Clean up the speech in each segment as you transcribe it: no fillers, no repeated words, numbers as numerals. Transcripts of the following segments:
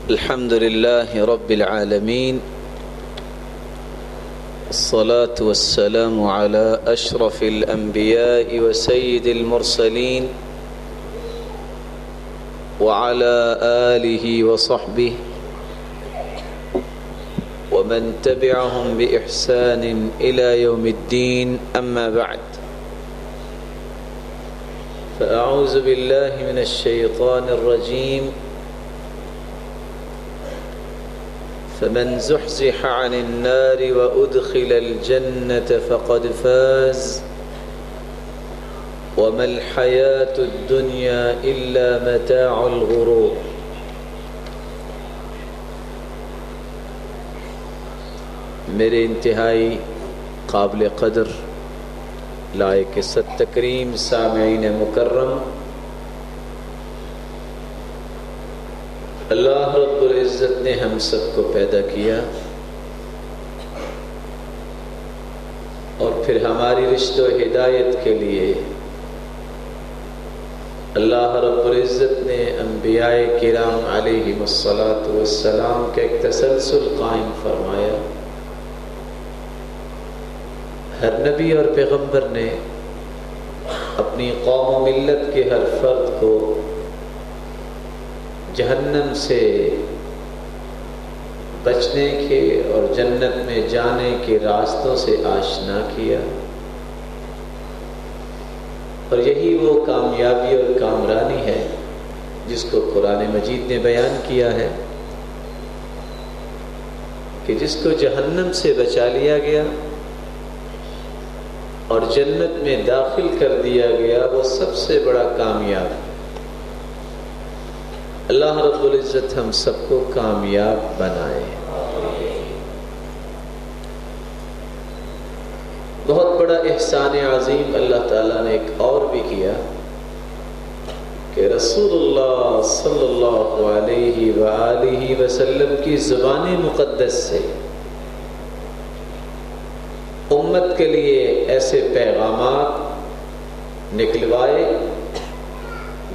الحمد لله رب العالمين، الصلاة والسلام على أشرف الأنبياء وسيد المرسلين وعلى آله وصحبه ومن تبعهم بإحسان إلى يوم الدين. أما بعد، فأعوذ بالله من الشيطان الرجيم. فمن زحزح عن النار وأدخل الجنة فقد فاز وما الحياة الدنيا إلا متاع الغرور. میرے انتہائی قابل قدر لائق عزت تکریم سامعین مکرم، اللہ رب العزت نے ہم سب کو پیدا کیا اور پھر ہماری رشد و ہدایت کے لیے اللہ رب العزت نے انبیاء کرام علیہم الصلاۃ والسلام کا ایک تسلسل قائم فرمایا. ہر نبی اور پیغمبر نے اپنی قوم و ملت کے ہر فرد کو جہنم سے بچنے کے اور جنت میں جانے کے راستوں سے آشنا کیا، اور یہی وہ کامیابی اور کامرانی ہے جس کو قرآن مجید نے بیان کیا ہے کہ جس کو جہنم سے بچا لیا گیا اور جنت میں داخل کر دیا گیا وہ سب سے بڑا کامیاب ہے. اللہ رب العزت ہم سب کو کامیاب بنائے. بہت بڑا احسان عظیم اللہ تعالیٰ نے ایک اور بھی کیا کہ رسول اللہ صلی اللہ علیہ وآلہ وسلم کی زبان مقدس سے امت کے لیے ایسے پیغامات نکلوائے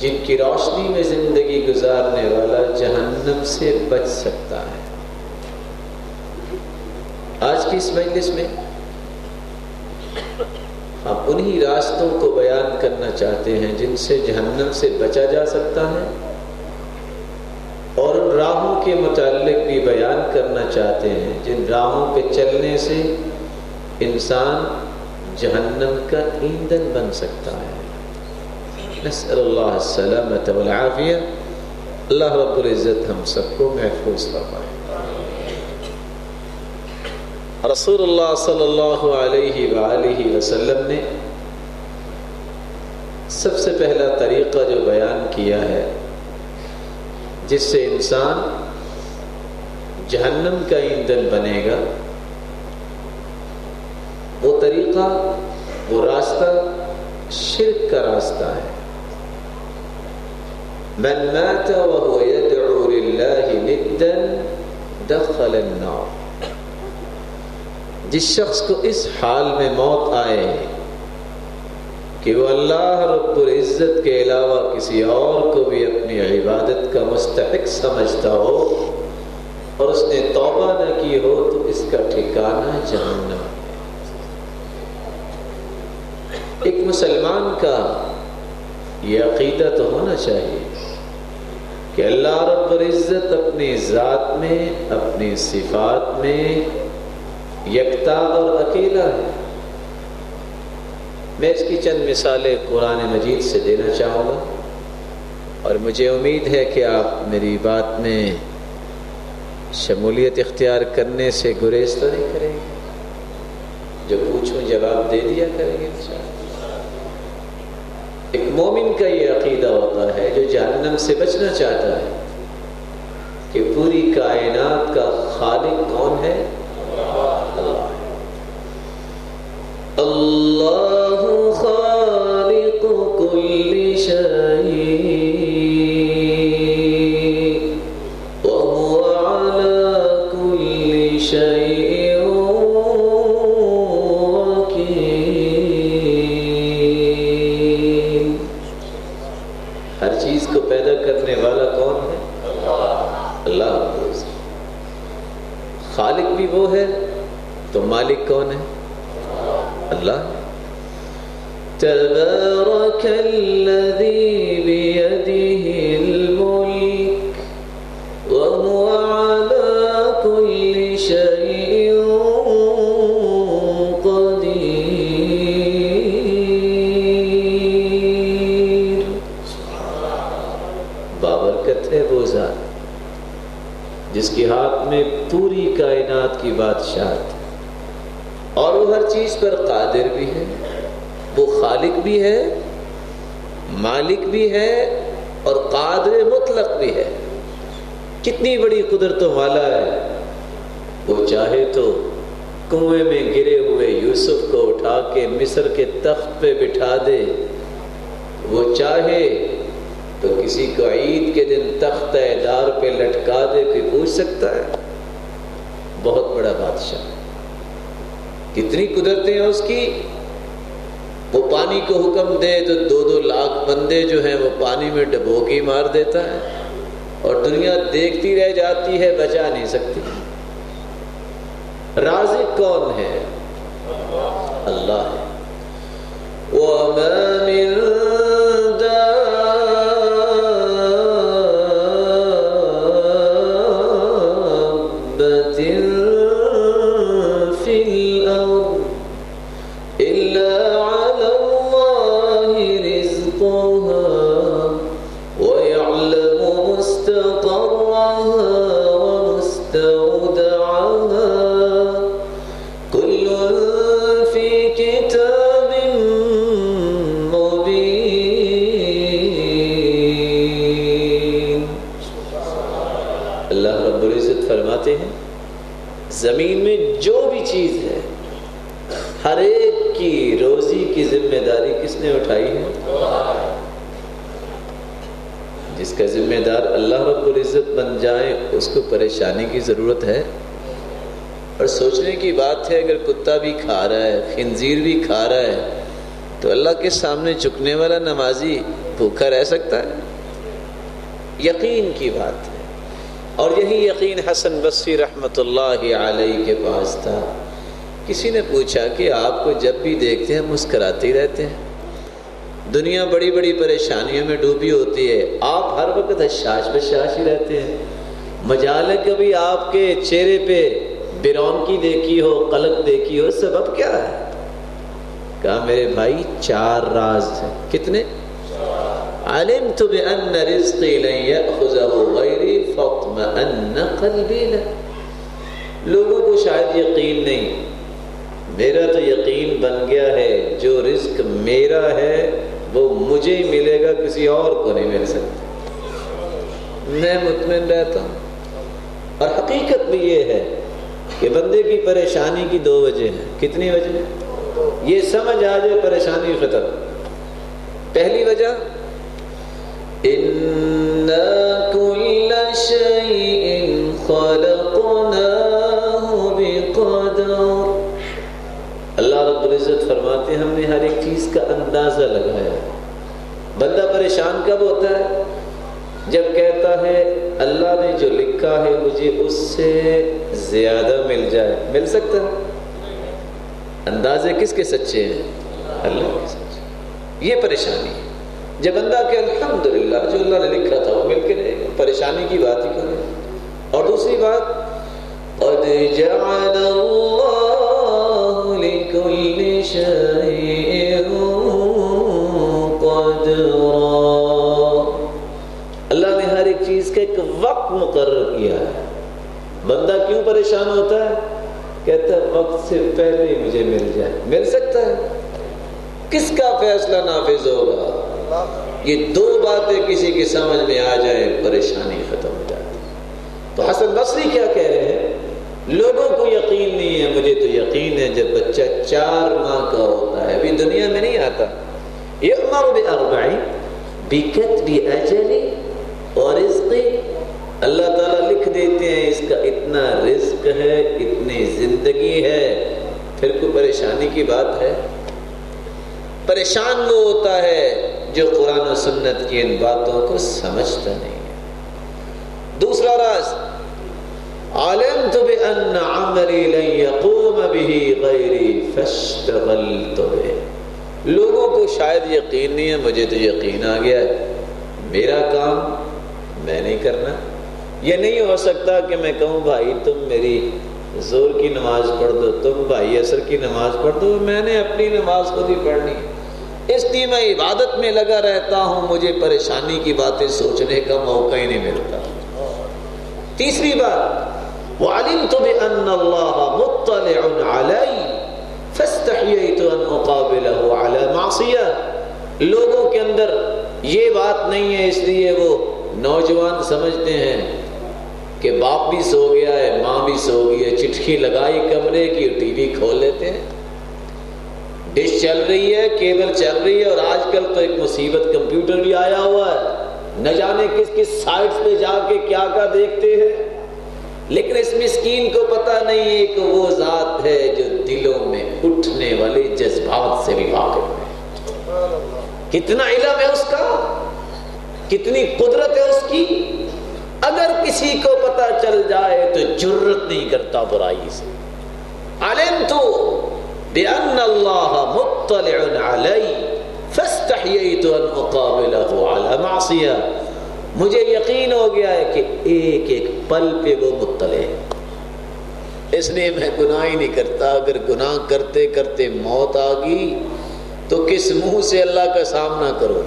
جن کی روشنی میں زندگی گزارنے والا جہنم سے بچ سکتا ہے. آج کی اس مجلس میں ہم انہی راستوں کو بیان کرنا چاہتے ہیں جن سے جہنم سے بچا جا سکتا ہے، اور ان راہوں کے متعلق بھی بیان کرنا چاہتے ہیں جن راہوں پہ چلنے سے انسان جہنم کا ایندھن بن سکتا ہے. نسأل اللہ السلامۃ والعافیہ. اللہ رب العزت ہم سب کو محفوظ فرمائے. رسول اللہ صلی اللہ علیہ وآلہ وسلم نے سب سے پہلا طریقہ جو بیان کیا ہے جس سے انسان جہنم کا ایندھن بنے گا، وہ طریقہ، وہ راستہ شرک کا راستہ ہے. من مات وهو يدعو لله ندا دخل النار. جس شخص کو اس حال میں موت آئے کہ وہ اللہ رب العزت کے علاوہ کسی اور کو بھی اپنی عبادت کا مستحق سمجھتا ہو اور اس نے توبہ نہ کی ہو تو اس کا ٹھکانہ جہنم. ایک مسلمان کا یہ عقیدہ تو ہونا چاہیے کہ اللہ رب العزت اپنی ذات میں، اپنی صفات میں یکتا اور اکیلا ہے. میں اس کی چند مثالیں قرآن مجید سے دینا چاہوں گا، اور مجھے امید ہے کہ آپ میری بات میں شمولیت اختیار کرنے سے گریز تو نہیں کریں گے. جو پوچھوں جواب دے دیا کریں گے انشاءاللہ. ایک مومن کا یہ عقیدہ ہوتا ہے جو جہنم سے بچنا چاہتا ہے کہ پوری کائنات کا خالق کون ہے؟ اللہ. اللہ خالق کل شیء وهو على كل شيء وكيل. ہر چیز کو پیدا رکھنے والا کون ہے؟ اللہ رب العزت۔ خالق بھی وہ ہے تو مالک کون ہے؟ اللہ ہے۔ تبارک الذی بیدہ الملک وهو على كل شيء قدیر۔ بابرکت ہے وہ ذات جس کے ہاتھ میں پوری کائنات کی بادشاہت ہے اور وہ ہر چیز پر قادر بھی ہے، وہ خالق بھی ہے، مالک بھی ہے اور قادر مطلق بھی ہے۔ کتنی بڑی قدرتوں والا ہے۔ وہ چاہے تو کنویں میں گرے ہوئے یوسف کو اٹھا کے مصر کے تخت پہ بٹھا دے، وہ چاہے تو کسی کو عید کے دن تختہ دار پہ لٹکا دے، کوئی پوچھ سکتا ہے؟ بہت بڑا بادشاہ، کتنی قدرتیں ہیں اس کی۔ وہ پانی کو حکم دے تو 2-2 لاکھ بندے جو ہیں وہ پانی میں ڈبوکی مار دیتا ہے اور دنیا دیکھتی رہ جاتی ہے، بچا نہیں سکتی۔ رازق کون ہے؟ اللہ ہے۔ وَمَا مِن دَابَّةٍ فِي الْأَرْضِ إِلَّا عَلَى اللَّهِ رِزْقُهَا وَيَعْلَمُ مُسْتَقَرَّهَا وَمُسْتَوْدَعَهَا كُلٌّ فِي كِتَابٍ مُبِينٍ۔ اللہ رب العزت فرماتے ہیں زمین میں جو بھی چیز ہے ہر ایک کی روزی کی ذمہ داری کس نے اٹھائی ہے؟ جس کا ذمہ دار اللہ رب العزت بن جائے اس کو پریشانی کی ضرورت ہے؟ اور سوچنے کی بات ہے اگر کتا بھی کھا رہا ہے، خنزیر بھی کھا رہا ہے تو اللہ کے سامنے جھکنے والا نمازی بھوکا رہ سکتا ہے؟ یقین کی بات ہے۔ اور یہی یقین حسن بصری رحمۃ اللہ علیہ کے پاس تھا۔ کسی نے پوچھا کہ آپ کو جب بھی دیکھتے ہیں مسکراتے ہی رہتے ہیں، دنیا بڑی بڑی پریشانیوں میں ڈوبی ہوتی ہے، آپ ہر وقت حشاش بشاش ہی رہتے ہیں، مجال ہے کبھی آپ کے چہرے پہ برونقی دیکھی ہو، قلق دیکھی ہو، سبب کیا ہے؟ کہا میرے بھائی 4 راز ہیں۔ کتنے؟ علمت بأن رزقی لن یأخذہ غیری فاطمئن قلبی لہ۔ لوگوں کو شاید یقین نہیں، میرا تو یقین بن گیا ہے جو رزق میرا ہے وہ مجھے ہی ملے گا، کسی اور کو نہیں مل سکتا، میں مطمئن رہتا ہوں۔ اور حقیقت بھی یہ ہے کہ بندے کی پریشانی کی 2 وجہ ہیں۔ کتنی وجہ ہیں؟ یہ سمجھ آ جائے پریشانی ختم۔ پہلی وجہ اِنَّا كُلَّ شَيْءٍ خَلَقْنَاهُ بِقَدَرٍ۔ اللہ رب العزت فرماتے ہیں ہم نے ہر ایک چیز کا اندازہ لگایا۔ بندہ پریشان کب ہوتا ہے؟ جب کہتا ہے اللہ نے جو لکھا ہے مجھے اس سے زیادہ مل جائے۔ مل سکتا ہے؟ اندازے کس کے سچے ہیں؟ اللہ کے سچے۔ یہ پریشانی ہے۔ جب بندہ کہ الحمدللہ جو اللہ نے لکھا تھا وہ مل کے رہے گا، پریشانی کی بات ہی کرے۔ اور دوسری بات قد جعل اللہ لکل شیء قدرا۔ اللہ نے ہر ایک چیز کا ایک وقت مقرر کیا ہے۔ بندہ کیوں پریشان ہوتا ہے؟ کہتا ہے وقت سے پہلے ہی مجھے مل جائے۔ مل سکتا ہے؟ کس کا فیصلہ نافذ ہوگا؟ یہ 2 باتیں کسی کی سمجھ میں آ جائیں پریشانی ختم ہو جاتی۔ تو حسن بصری کیا کہہ رہے ہیں؟ لوگوں کو یقین نہیں ہے، مجھے تو یقین ہے جب بچہ 4 ماہ کا ہوتا ہے، ابھی دنیا میں نہیں آتا، یؤمر ب4 بکتب اجل ورزق، اللہ تعالیٰ لکھ دیتے ہیں اس کا اتنا رزق ہے، اتنی زندگی ہے، پھر کوئی پریشانی کی بات ہے؟ پریشان وہ ہوتا ہے جو قرآن و سنت کی ان باتوں کو سمجھتا نہیں ہے۔ دوسرا راز، علمت بأن عملی لن يقوم به غیری فاشتغلت به۔ لوگوں کو شاید یقین نہیں ہے، مجھے تو یقین آ گیا ہے، میرا کام میں نہیں کرنا۔ یہ نہیں ہو سکتا کہ میں کہوں بھائی تم میری ظہر کی نماز پڑھ دو، تم بھائی عصر کی نماز پڑھ دو، میں نے اپنی نماز خود ہی پڑھنی ہے، اس لیے میں عبادت میں لگا رہتا ہوں، مجھے پریشانی کی باتیں سوچنے کا موقع ہی نہیں ملتا۔ تیسری بات، وعلمت بأن اللہ مطلع علی فاستحییت ان اقابلہ علی معصیہ۔ لوگوں کے اندر یہ بات نہیں ہے، اس لیے وہ نوجوان سمجھتے ہیں کہ باپ بھی سو گیا ہے، ماں بھی سو گئی ہے، چٹکی لگائی کمرے کی، ٹی وی کھول لیتے ہیں، ڈش چل رہی ہے، کیبل چل رہی ہے، اور آج کل تو ایک مصیبت کمپیوٹر بھی آیا ہوا ہے، نہ جانے کس کس سائٹس پہ جا کے کیا کیا دیکھتے ہیں، لیکن اس مسکین کو پتہ نہیں ہے کہ وہ ذات ہے جو دلوں میں اٹھنے والے جذبات سے بھی واقف ہے۔ کتنا علم ہے اس کا، کتنی قدرت ہے اس کی، اگر کسی کو پتہ چل جائے تو جرت نہیں کرتا برائی سے۔ علمت بأن اللہ مطلع علی فاستحییت ان اقابلہ علی معصیہ۔ مجھے یقین ہو گیا ہے کہ ایک ایک پل پہ وہ مطلع ہے، اس لیے میں گناہ ہی نہیں کرتا۔ اگر گناہ کرتے کرتے موت آ گئی تو کس منہ سے اللہ کا سامنا کرو؟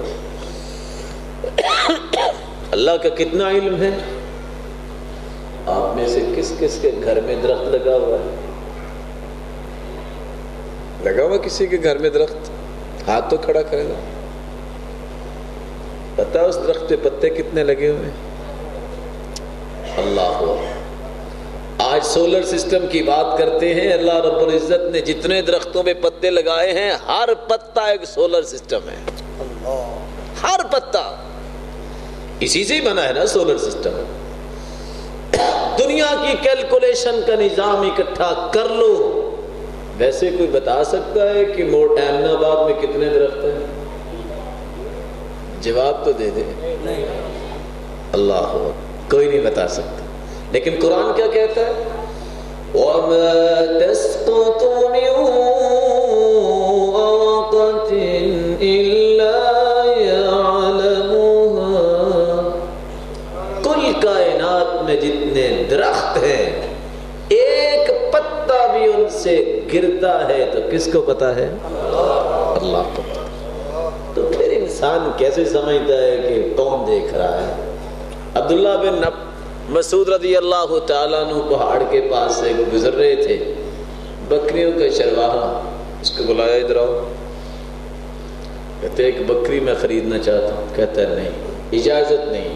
اللہ کا کتنا علم ہے۔ آپ میں سے کس کس کے گھر میں درخت لگا ہوا ہے؟ لگا ہوا کسی کے گھر میں درخت؟ ہاتھ تو کھڑا کرے گا۔ پتا اس درخت پہ پتے کتنے لگے ہوئے ہیں؟ اللہ آج سولر سسٹم کی بات کرتے ہیں، اللہ رب العزت نے جتنے درختوں پہ پتے لگائے ہیں ہر پتا ایک سولر سسٹم ہے، ہر پتا اسی سے ہی بنا ہے نا سولر سسٹم۔ دنیا کی کیلکولیشن کا نظام اکٹھا کر لو، ویسے کوئی بتا سکتا ہے کہ امن آباد میں کتنے درخت ہیں؟ جواب تو دے دے۔ اللہ کوئی نہیں بتا سکتا، لیکن قرآن کیا کہتا ہے؟ وَمَا تَسْقُطُ مِن وَرَقَةٍ إِلَّا يَعْلَمُهَا۔ کل کائنات میں جتنے درخت ہیں ایک پتا بھی ان سے گرتا ہے تو کس کو پتا ہے؟ اللہ کو پتا۔ تو پھر انسان کیسے سمجھتا ہے کہ کون دیکھ رہا ہے؟ عبداللہ بن مسعود رضی اللہ تعالیٰ عنہ پہاڑ کے پاس سے گزر رہے تھے، بکریوں کا چرواہا اس کو بلایا، ادھر آؤ، کہتے ایک بکری میں خریدنا چاہتا ہوں۔ کہتا ہے نہیں، اجازت نہیں۔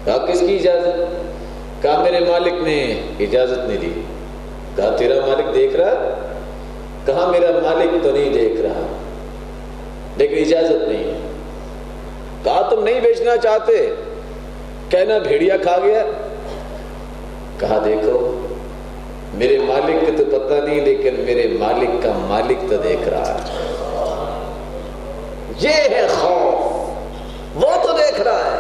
کہا کس کی اجازت؟ کہا میرے مالک نے اجازت نہیں دی۔ کہا تیرا مالک دیکھ رہا؟ کہا میرا مالک تو نہیں دیکھ رہا لیکن اجازت نہیں ہے۔ کہا تم نہیں بیچنا چاہتے؟ کہنا بھیڑیا کھا گیا۔ کہا دیکھو میرے مالک کو تو پتہ نہیں لیکن میرے مالک کا مالک تو دیکھ رہا ہے۔ یہ ہے خوف، وہ تو دیکھ رہا ہے۔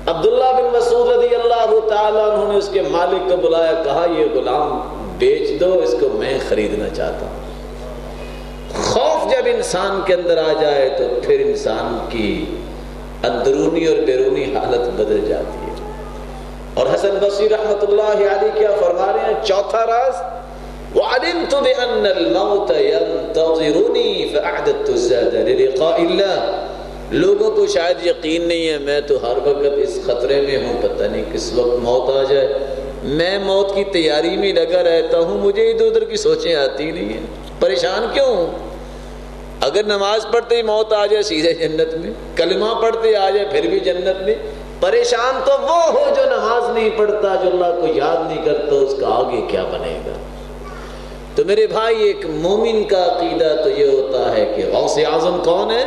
عبداللہ بن مسعود رضی اللہ تعالیٰ عنہ نے اس کے مالک کو بلایا، کہا یہ غلام بیچ دو، اس کو میں خریدنا چاہتا ہوں۔ خوف جب انسان کے اندر آ جائے تو پھر انسان کی اندرونی اور بیرونی حالت بدل جاتی ہے۔ اور حسن بصری رحمۃ اللہ علیہ کیا فرما رہے ہیں؟ چوتھا راز، وَعَلِمْتُ بِأَنَّ الْمَوْتَ يَنْتَظِرُنِي فَأَعْدَدْتُ الزَّادَ لِلِقَاءِ اللَّهِ۔ لوگوں کو شاید یقین نہیں ہے، میں تو ہر وقت اس خطرے میں ہوں، پتہ نہیں کس وقت موت آ جائے، میں موت کی تیاری میں لگا رہتا ہوں، مجھے ادھر ادھر کی سوچیں آتی نہیں ہیں، پریشان کیوں ہوں؟ اگر نماز پڑھتے ہی موت آ جائے سیدھے جنت میں، کلمہ پڑھتے آ جائے پھر بھی جنت میں۔ پریشان تو وہ ہو جو نماز نہیں پڑھتا، جو اللہ کو یاد نہیں کرتا، اس کا آگے کیا بنے گا؟ تو میرے بھائی ایک مومن کا عقیدہ تو یہ ہوتا ہے کہ غوث اعظم کون ہے؟